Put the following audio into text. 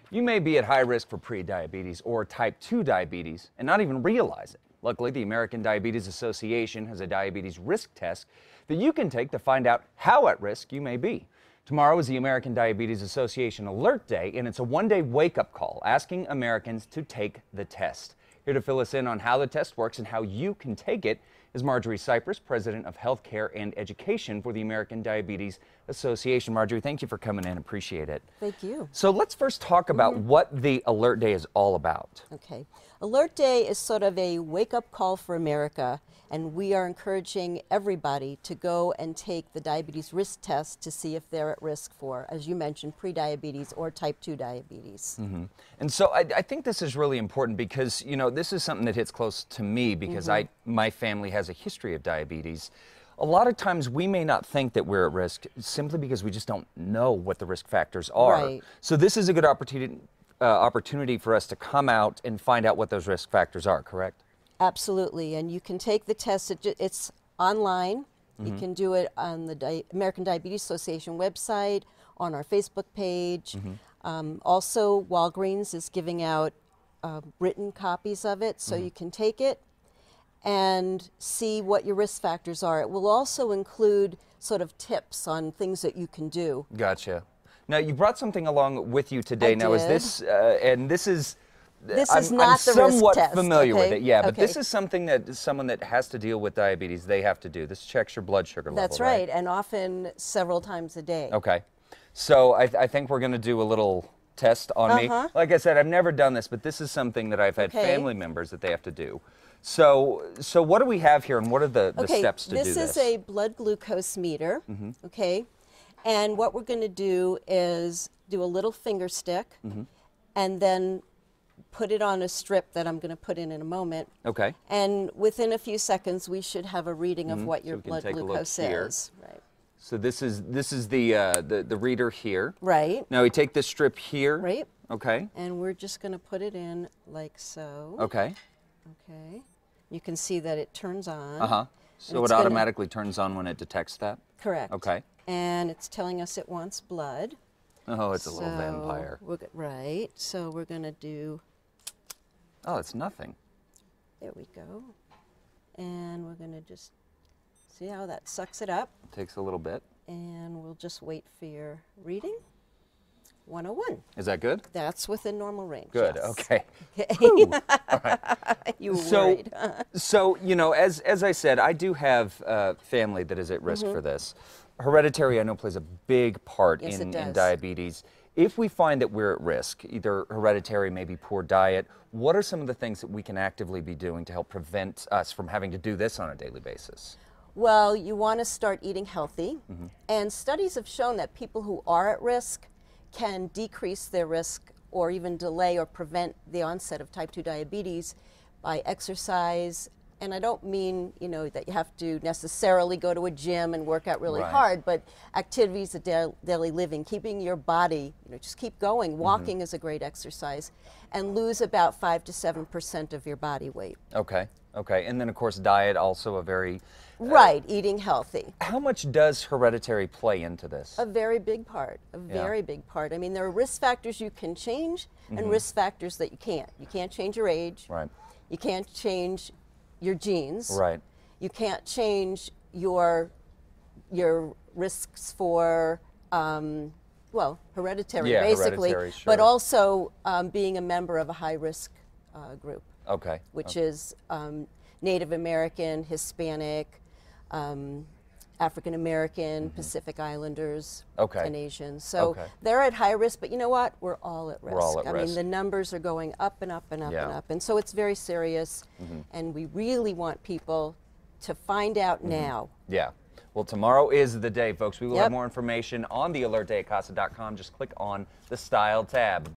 You may be at high risk for prediabetes or type 2 diabetes and not even realize it. Luckily, the American Diabetes Association has a diabetes risk test that you can take to find out how at risk you may be. Tomorrow is the American Diabetes Association Alert Day, and it's a one-day wake-up call asking Americans to take the test. Here to fill us in on how the test works and how you can take it is Marjorie Cypress, President of Healthcare and Education for the American Diabetes Association. Marjorie, thank you for coming in. Appreciate it. Thank you. So let's first talk about what the Alert Day is all about. Okay. Alert Day is sort of a wake-up call for America, and we are encouraging everybody to go and take the diabetes risk test to see if they're at risk for, as you mentioned, prediabetes or type 2 diabetes. And so I think this is really important because, you know, this is something that hits close to me because my family has a history of diabetes. A lot of times we may not think that we're at risk simply because we just don't know what the risk factors are. Right. So this is a good opportunity for us to come out and find out what those risk factors are, correct? Absolutely, and you can take the test. It's online. You can do it on the American Diabetes Association website, on our Facebook page. Also, Walgreens is giving out written copies of it, so you can take it and see what your risk factors are. It will also include sort of tips on things that you can do. Gotcha. Now, you brought something along with you today. Now, is this, and this is, I'm risk not test. I'm somewhat familiar with it, yeah, but Okay. this is something that someone that has to deal with diabetes, they have to do. This checks your blood sugar level, That's right, and often several times a day. Okay. So I think we're going to do a little test on me. Like I said, I've never done this, but this is something that I've had family members that they have to do. So what do we have here, and what are the steps to do this? This is a blood glucose meter, okay? And what we're going to do is do a little finger stick and then put it on a strip that I'm going to put in a moment. Okay. And within a few seconds, we should have a reading of what your blood glucose is. Right. So this is the reader here. Right. Now we take this strip here. Right. Okay. And we're just going to put it in like so. Okay. Okay. You can see that it turns on. So it automatically turns on when it detects that? Correct. Okay. And it's telling us it wants blood. Oh, it's a little vampire. Right. So we're going to do... Oh, it's nothing. There we go. And we're going to just see how that sucks it up. It takes a little bit. And we'll just wait for your reading. 101. Is that good? That's within normal range. Good. Yes. Okay. All right. You were worried. So, you know, as I said, I do have family that is at risk for this. Hereditary, I know, plays a big part in diabetes. If we find that we're at risk, either hereditary, maybe poor diet, what are some of the things that we can actively be doing to help prevent us from having to do this on a daily basis? Well, you want to start eating healthy. And studies have shown that people who are at risk can decrease their risk or even delay or prevent the onset of type 2 diabetes by exercise. And I don't mean, you know, that you have to necessarily go to a gym and work out really hard, but activities of daily living, keeping your body, you know, just keep going. Walking is a great exercise, and lose about 5 to 7% of your body weight. Okay. Okay. And then, of course, diet also a very... Right, eating healthy. How much does hereditary play into this? A very big part, a very big part. I mean, there are risk factors you can change and risk factors that you can't. You can't change your age. Right. You can't change your genes. Right. You can't change your risks for, well, hereditary, basically, hereditary, sure. but also being a member of a high-risk group. Okay. Which is Native American, Hispanic, African American, Pacific Islanders, and Asians. So they're at high risk, but you know what? We're all at risk. We're all at risk. I mean, the numbers are going up and up and up and up. And so it's very serious, and we really want people to find out now. Yeah. Well, tomorrow is the day, folks. We will have more information on the alertday@casa.com. Just click on the Style tab.